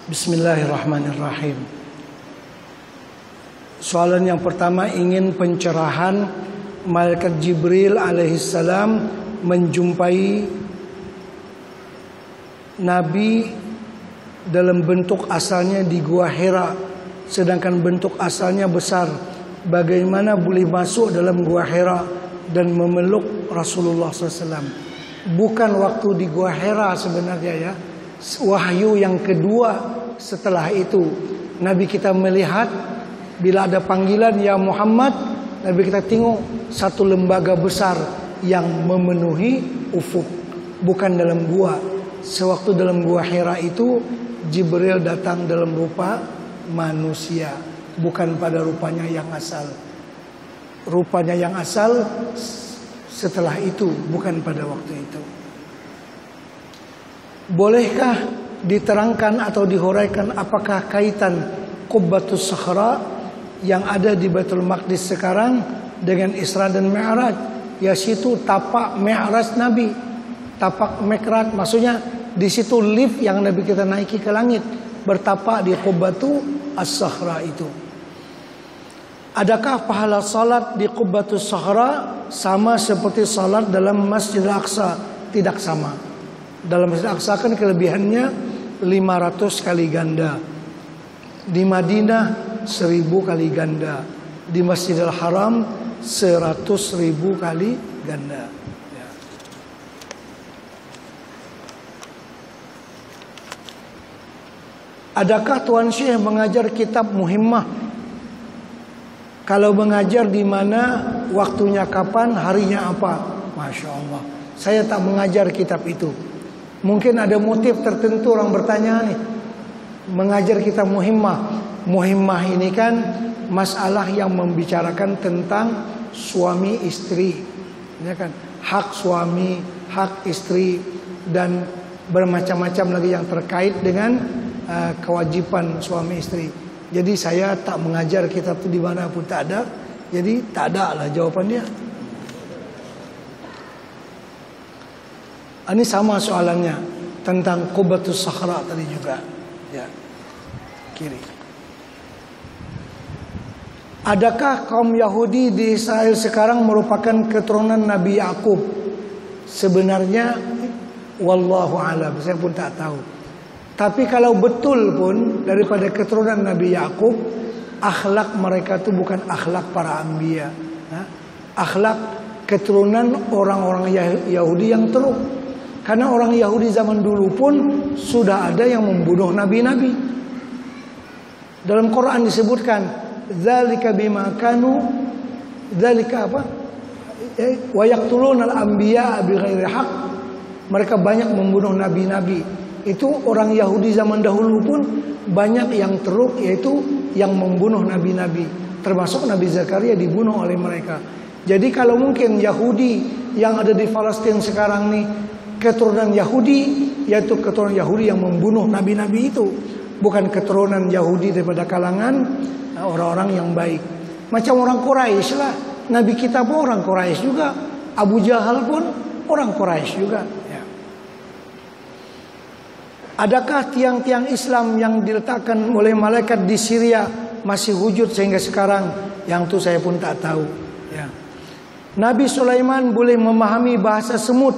Bismillahirrahmanirrahim. Soalan yang pertama ingin pencerahan Malaikat Jibril alaihissalam menjumpai Nabi dalam bentuk asalnya di Gua Hira, sedangkan bentuk asalnya besar. Bagaimana boleh masuk dalam Gua Hira dan memeluk Rasulullah SAW? Bukan waktu di Gua Hira sebenarnya ya. Wahyu yang kedua setelah itu Nabi kita melihat bila ada panggilan ya Muhammad, Nabi kita tengok satu lembaga besar yang memenuhi ufuk, bukan dalam gua. Sewaktu dalam Gua Hira itu Jibril datang dalam rupa manusia, bukan pada rupanya yang asal. Rupanya yang asal setelah itu, bukan pada waktu itu. Bolehkah diterangkan atau dihuraikan apakah kaitan Qubbatus Sakhra yang ada di Baitul Maqdis sekarang dengan Isra dan Mi'raj? Ya situ tapak Mi'raj Nabi, tapak Mi'raj, maksudnya di situ lift yang Nabi kita naiki ke langit, bertapak di Qubbatu As-Sakhra itu. Adakah pahala salat di Qubbatus Sakhra sama seperti salat dalam Masjidil Aqsa? Tidak sama. Dalam Masjidil Aqsa kan kelebihannya 500 kali ganda. Di Madinah 1000 kali ganda. Di Masjidil Haram 100.000 kali ganda. Ya. Adakah Tuan Syekh mengajar kitab Muhimmah? Kalau mengajar di mana, waktunya kapan, harinya apa? Masya Allah. Saya tak mengajar kitab itu. Mungkin ada motif tertentu orang bertanya nih, mengajar kitab Muhimmah. Muhimmah ini kan masalah yang membicarakan tentang suami istri, ya kan? Hak suami, hak istri, dan bermacam-macam lagi yang terkait dengan kewajiban suami istri. Jadi saya tak mengajar kitab itu di mana pun tak ada. Jadi tak ada lah jawabannya. Ini sama soalannya tentang Qubatus Sakhra tadi juga. Ya. Kiri. Adakah kaum Yahudi di Israel sekarang merupakan keturunan Nabi Yakub? Sebenarnya wallahu a'lam, saya pun tak tahu. Tapi kalau betul pun daripada keturunan Nabi Yakub, akhlak mereka itu bukan akhlak para anbiya. Akhlak keturunan orang-orang Yahudi yang teruk. Karena orang Yahudi zaman dulu pun sudah ada yang membunuh nabi-nabi. Dalam Quran disebutkan, "Dzalika bima kanu dzalika apa? Wa yaqtuluna al-anbiya bighairi haqq." Mereka banyak membunuh nabi-nabi. Itu orang Yahudi zaman dahulu pun banyak yang teruk, yaitu yang membunuh nabi-nabi. Termasuk Nabi Zakaria dibunuh oleh mereka. Jadi kalau mungkin Yahudi yang ada di Palestina sekarang nih keturunan Yahudi, yaitu keturunan Yahudi yang membunuh nabi-nabi itu, bukan keturunan Yahudi daripada kalangan orang-orang yang baik. Macam orang Quraisy lah. Nabi kita pun orang Quraisy juga. Abu Jahal pun orang Quraisy juga. Ya. Adakah tiang-tiang Islam yang diletakkan oleh malaikat di Syria masih wujud sehingga sekarang? Yang itu saya pun tak tahu. Ya. Nabi Sulaiman boleh memahami bahasa semut.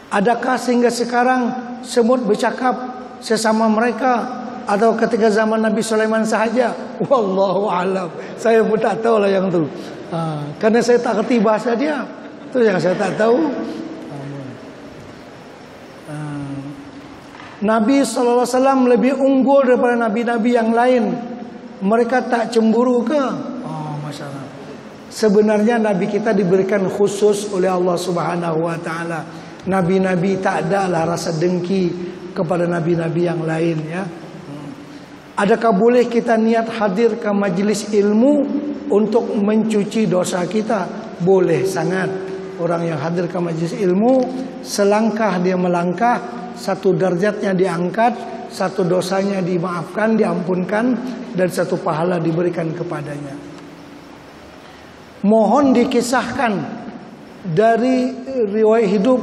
Adakah sehingga sekarang semut bercakap sesama mereka, atau ketika zaman Nabi Sulaiman sahaja? Wallahu a'lam. Saya pun tak tahu lah yang itu. Karena saya tak kerti bahasa dia. Itu yang saya tak tahu. Nabi SAW lebih unggul daripada nabi-nabi yang lain. Mereka tak cemburu ke? Masalah. Sebenarnya Nabi kita diberikan khusus oleh Allah Subhanahu Wa Taala. Nabi-nabi tak ada lah rasa dengki kepada nabi-nabi yang lain, ya. Adakah boleh kita niat hadir ke majlis ilmu untuk mencuci dosa kita? Boleh sangat. Orang yang hadir ke majlis ilmu, selangkah dia melangkah, satu derajatnya diangkat, satu dosanya dimaafkan, diampunkan, dan satu pahala diberikan kepadanya. Mohon dikisahkan dari riwayat hidup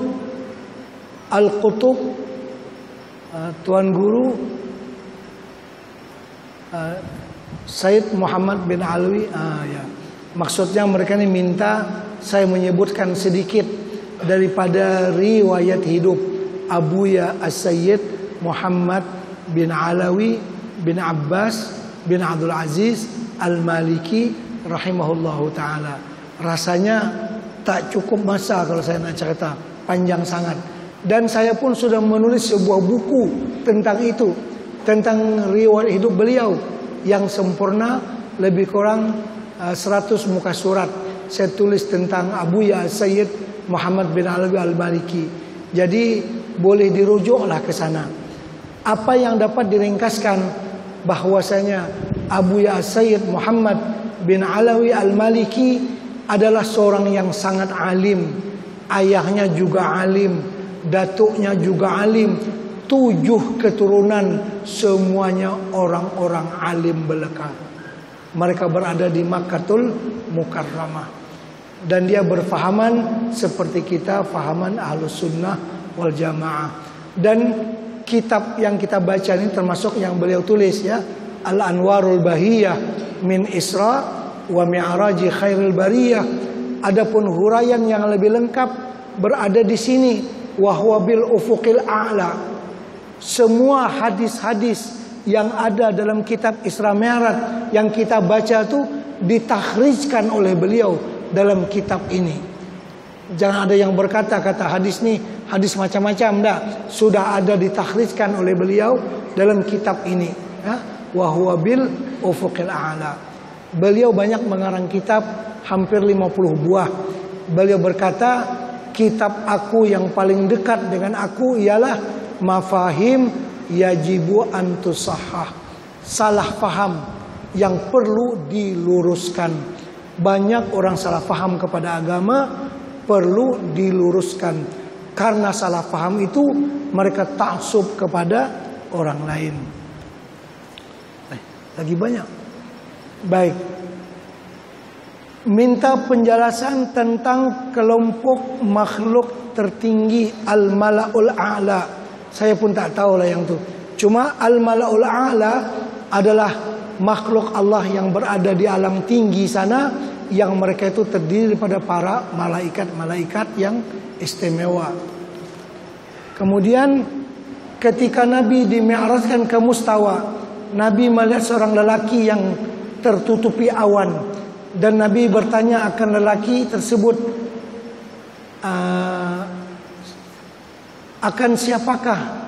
Al-Qutub, Tuan Guru Said Muhammad bin Alwi. Ya. Maksudnya mereka ini minta saya menyebutkan sedikit daripada riwayat hidup Abuya As-Sayyid Muhammad bin Alawi bin Abbas bin Abdul Aziz Al-Maliki rahimahullahu ta'ala. Rasanya tak cukup masa kalau saya nak cerita, panjang sangat. Dan saya pun sudah menulis sebuah buku tentang itu, tentang riwayat hidup beliau yang sempurna, lebih kurang 100 muka surat. Saya tulis tentang Abuya Sayyid Muhammad bin Alawi Al-Maliki. Jadi boleh dirujuklah ke sana. Apa yang dapat diringkaskan bahwasanya Abuya Sayyid Muhammad bin Alawi Al-Maliki adalah seorang yang sangat alim. Ayahnya juga alim, datuknya juga alim. 7 keturunan semuanya orang-orang alim belaka. Mereka berada di Makkahul Mukarramah. Dan dia berfahaman seperti kita, fahaman Ahlus Sunnah wal Jamaah. Dan kitab yang kita baca ini termasuk yang beliau tulis, ya, Al-Anwarul Bahiyah min Isra wa Mi'raji Khairul Bariyah. Adapun huraian yang lebih lengkap berada di sini, wa huwa bil ufuqil a'la. Semua hadis-hadis yang ada dalam kitab Isra Mi'raj yang kita baca itu ditakhrijkan oleh beliau dalam kitab ini. Jangan ada yang berkata-kata hadis ni hadis macam-macam, dah. Sudah ada ditakhrijkan oleh beliau dalam kitab ini, ya. Wa huwa bil ufuqil a'la. Beliau banyak mengarang kitab, hampir 50 buah. Beliau berkata, kitab aku yang paling dekat dengan aku ialah Mafahim yajibu antusahah. Salah faham yang perlu diluruskan. Banyak orang salah paham kepada agama, perlu diluruskan. Karena salah paham itu mereka taksub kepada orang lain. Lagi banyak. Baik. Minta penjelasan tentang kelompok makhluk tertinggi Al-Mala'ul A'la. Saya pun tak tahu lah yang itu. Cuma Al-Mala'ul A'la adalah makhluk Allah yang berada di alam tinggi sana, yang mereka itu terdiri daripada para malaikat-malaikat yang istimewa. Kemudian ketika Nabi dimi'rajkan ke Mustawa, Nabi melihat seorang lelaki yang tertutupi awan, dan Nabi bertanya akan lelaki tersebut, akan siapakah?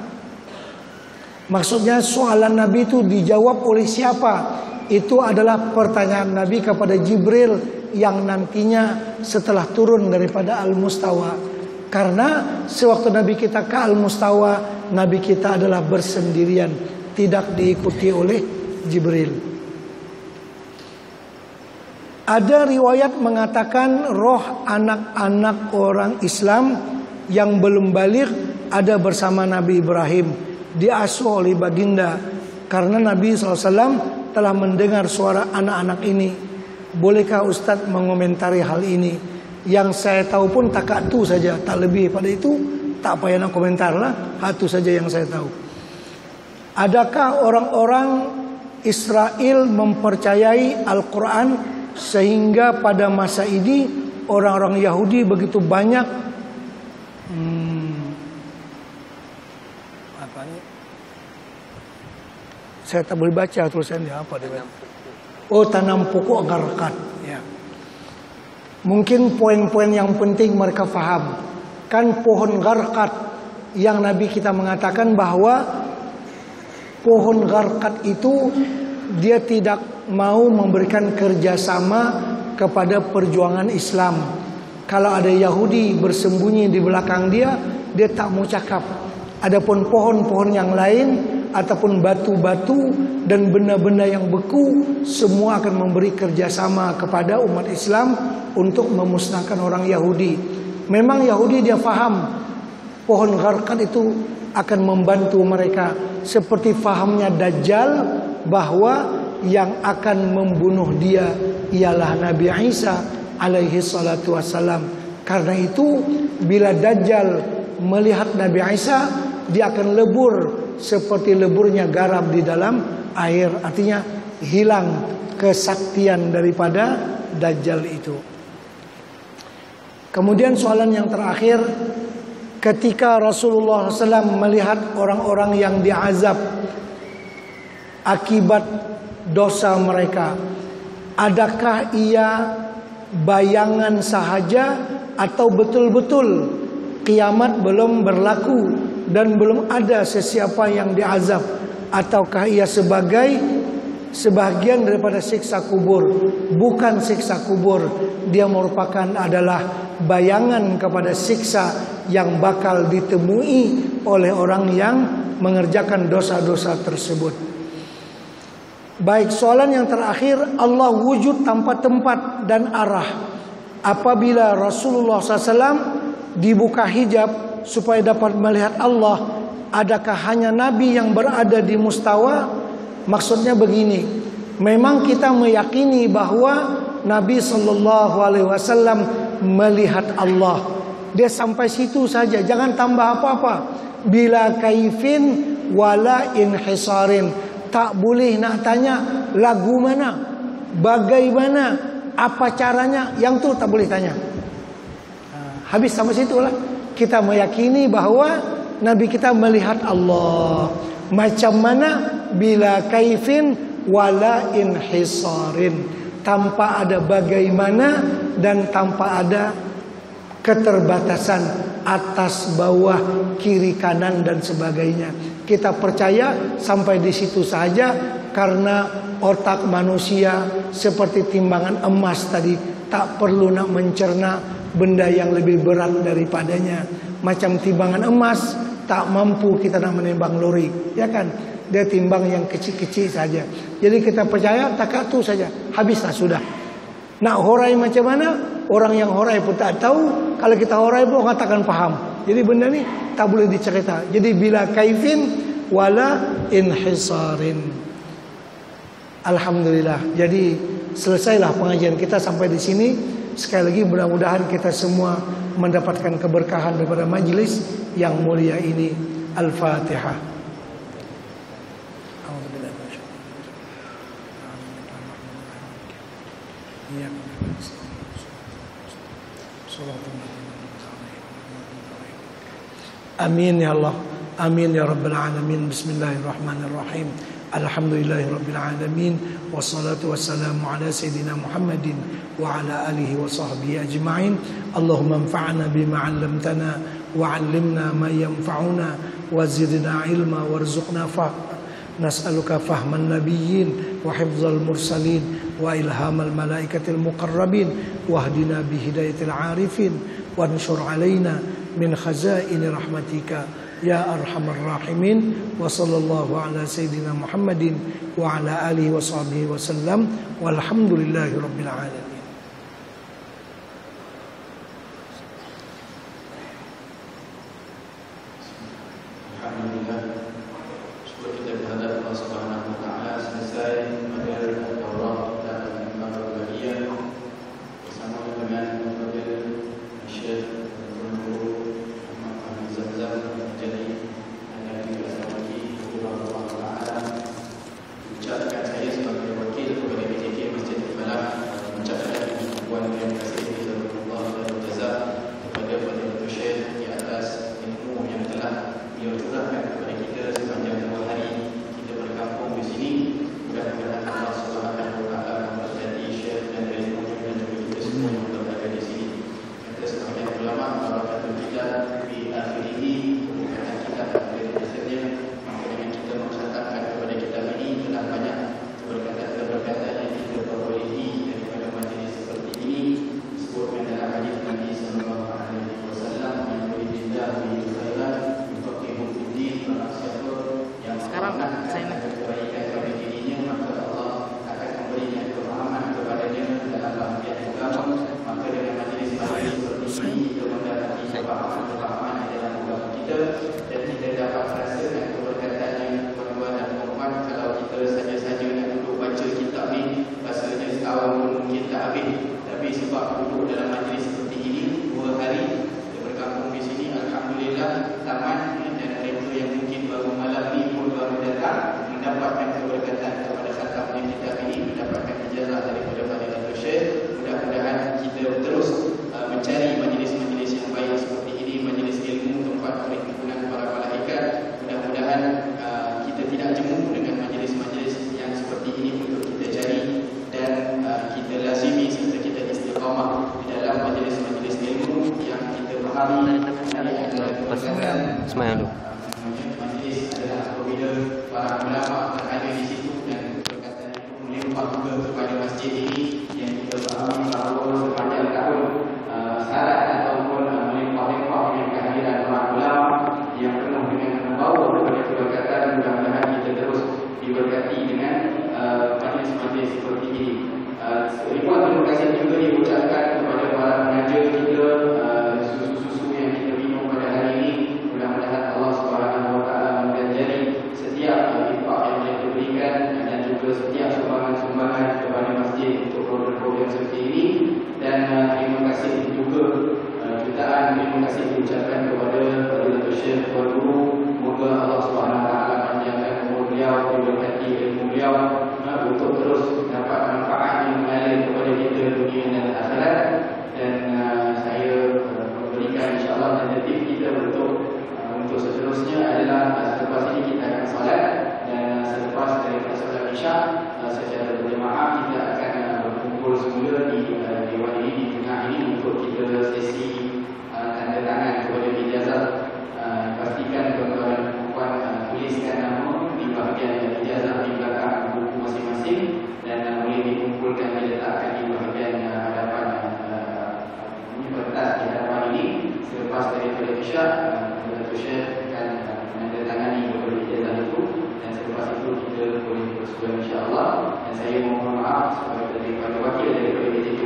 Maksudnya soalan Nabi itu dijawab oleh siapa? Itu adalah pertanyaan Nabi kepada Jibril yang nantinya setelah turun daripada Al-Mustawa. Karena sewaktu Nabi kita ke Al-Mustawa, Nabi kita adalah bersendirian, tidak diikuti oleh Jibril. Ada riwayat mengatakan roh anak-anak orang Islam yang belum baligh ada bersama Nabi Ibrahim, diasuh oleh baginda. Karena Nabi SAW telah mendengar suara anak-anak ini. Bolehkah Ustadz mengomentari hal ini? Yang saya tahu pun takatu saja, tak lebih pada itu. Tak payah nak komentar lah, itu saja yang saya tahu. Adakah orang-orang Israel mempercayai Al-Quran sehingga pada masa ini orang-orang Yahudi begitu banyak apa ini? Saya tak boleh baca tulisannya apa dia. Oh, tanam pokok garkat. Ya. Mungkin poin-poin yang penting mereka faham. Kan pohon garkat yang Nabi kita mengatakan bahwa pohon garkat itu dia tidak mau memberikan kerjasama kepada perjuangan Islam. Kalau ada Yahudi bersembunyi di belakang dia, dia tak mau cakap. Adapun pohon-pohon yang lain ataupun batu-batu dan benda-benda yang beku, semua akan memberi kerjasama kepada umat Islam untuk memusnahkan orang Yahudi. Memang Yahudi dia faham pohon garkat itu akan membantu mereka, seperti fahamnya Dajjal bahwa yang akan membunuh dia ialah Nabi Isa alaihi salatu wassalam. Karena itu bila Dajjal melihat Nabi Isa, dia akan lebur seperti leburnya garam di dalam air. Artinya hilang kesaktian daripada Dajjal itu. Kemudian soalan yang terakhir, ketika Rasulullah SAW melihat orang-orang yang diazab akibat dosa mereka, adakah ia bayangan sahaja atau betul-betul kiamat belum berlaku dan belum ada sesiapa yang diazab, ataukah ia sebagian daripada siksa kubur? Bukan siksa kubur, dia merupakan adalah bayangan kepada siksa yang bakal ditemui oleh orang yang mengerjakan dosa-dosa tersebut. Baik, soalan yang terakhir, Allah wujud tanpa tempat dan arah. Apabila Rasulullah SAW dibuka hijab supaya dapat melihat Allah, adakah hanya Nabi yang berada di Mustawa? Maksudnya begini, memang kita meyakini bahwa Nabi SAW melihat Allah. Dia sampai situ saja, jangan tambah apa-apa. Bila kaifin wala inhisarin. Tak boleh nak tanya lagu mana, bagaimana, apa caranya, yang tu tak boleh tanya. Habis sampai situlah. Kita meyakini bahwa Nabi kita melihat Allah. Macam mana? Bila kaifin wala inhisarin. Tanpa ada bagaimana dan tanpa ada keterbatasan atas bawah kiri kanan dan sebagainya. Kita percaya sampai di situ saja, karena otak manusia seperti timbangan emas tadi, tak perlu nak mencerna benda yang lebih berat daripadanya. Macam timbangan emas tak mampu kita nak menimbang lori, ya kan? Dia timbang yang kecil-kecil saja. Jadi kita percaya takat tu saja, habislah sudah. Nak horai macam mana? Orang yang horai pun tak tahu. Kalau kita horai pun orang takkan faham. Jadi benda ni tak boleh dicerita. Jadi bila kaifin wala inhisarin. Alhamdulillah. Jadi selesailah pengajian kita sampai di sini. Sekali lagi mudah-mudahan kita semua mendapatkan keberkahan daripada majlis yang mulia ini. Al-Fatihah. Amin ya Allah. Amin ya Rabbal Alamin. Bismillahirrahmanirrahim. Alhamdulillahirabbil alamin wassalatu wassalamu ala sayidina Muhammadin wa ala alihi wa sahbihi ajma'in. Allahumma anfa'na bima 'allamtana wa 'allimna ma yanfa'una wa zidna ilma warzuqna fahma. Nas'aluka fahman nabiyyin wa hifdzal mursalin wa ilhamal malaikatil muqarrabin wahdina bihidayatil 'arifin wanshur 'alaina min khazaini rahmatika ya arhamar rahimin. Wa sallallahu ala sayyidina Muhammadin wa ala alihi wa sahbihi wa sallam walhamdulillahi rabbil alamin. Alhamdulillah, syukur kita berhadap Allah Subhanahu wa taala selesai pada daurah dan bahagian bersama dengan Fadil Syekh Guru Muhammad Zamzam. Jadi ada juga lagi Allah taala ucapkan saya sebagai wakil kepada PJK Masjid Al-Falah mengucapkan ribuan terima kasih jazakallahu khairan jazak kepada Fadil Syekh di atas ilmu yang telah beliau curahkan kepada kita sepanjang 2 hari kita berkampung di sini. Mudah-mudahan Allah Subhanahu wa taala memberkati Syekh dan ilmu dan juga kita semua yang berada di sini. Kata sebagian ulama, barakatul kita fi akhirih, kata kita akhir hasilnya, maka dengan kita mencatatkan kepada kitab ini telah banyak keberkatan yang kita perolehi daripada majlis seperti ini. Disebutkan dalam hadis Nabi sallallahu alaihi wasallam, "Man yuridillah bihi khairan yufaqihu fid din." Siapa yang Sekarang saya nak kebaikan kepada dirinya, maka Allah akan memberikan kefahaman kepadanya dalam bahagian agama. Maka dengan majlis-majlis seperti ini kita mendapati kefahaman dalam agama kita dan kita dapat merasakan keberkatannya. Tuan-tuan dan puan-puan, kalau kita saja-saja nak duduk baca kitab ni, rasanya setahun pun mungkin tak habis. Tapi sebab duduk dalam majlis seperti ini 2 hari kita berkampung di sini, alhamdulillah tamat, dan mereka yang mungkin baru malam ni pun baru datang mendapatkan keberkatan kepada khatamnya kitab ini, mendapatkan ijazah daripada Fadilatul Syekh. Mudah-mudahan kita terus mencari majlis-majlis yang baik seperti ini, majlis ilmu, tempat perhimpunan para malaikat. Mudah-mudahan kita tidak jemu dengan majlis-majlis yang seperti ini untuk kita cari, dan kita lazimi serta kita istiqamah di dalam majlis-majlis ilmu yang kita fahami Semayang dulu. majlis adalah apabila para ulama berada di situ dan perkataan itu melimpah juga kepada masjid ini yang kita fahami bahawa sepanjang tahun syarat ataupun melimpah-limpah dengan kehadiran para ulama yang penuh dengan membawa kepada keberkatan. Mudah-mudahan kita terus diberkati dengan majlis-majlis seperti ini. Ribuan terima kasih juga diucapkan kepada para pengajar kita, susu-susu yang kita minum pada hari ini. Mudah-mudahan Allah Subhanahu wa taala mengganjari setiap infak yang kita berikan dan juga setiap sumbangan-sumbangan kepada masjid untuk program-program seperti ini. Dan terima kasih juga jutaan terima kasih diucapkan kepada Fadilatul Syekh Tuan Guru. Moga Allah Subhanahu wa taala panjangkan umur beliau, diberkati ilmu beliau untuk terus dapat manfaat yang mengalir kepada kita dunia dan akhirat. Dan saya memberikan insya-Allah tentatif kita untuk seterusnya adalah selepas ini kita akan solat, dan selepas daripada solat Isya secara berjemaah kita akan berkumpul semula di dewan ini, di tengah ini, untuk kita sesi tanda tangan kepada ijazah. Pastikan tuan-tuan dan puan tuliskan nama di bahagian ijazah di belakang buku masing-masing, dan boleh dikumpulkan diletakkan di bahagian hadapan kertas di hadapan ini. Selepas daripada Isya, Fadilatul Syekh akan menandatangani beberapa ijazah itu, dan selepas itu kita boleh bersuara insya-Allah. Dan saya mohon maaf sebagai daripada wakil daripada PJK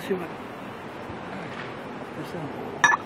kasih Pak. Terima kasih.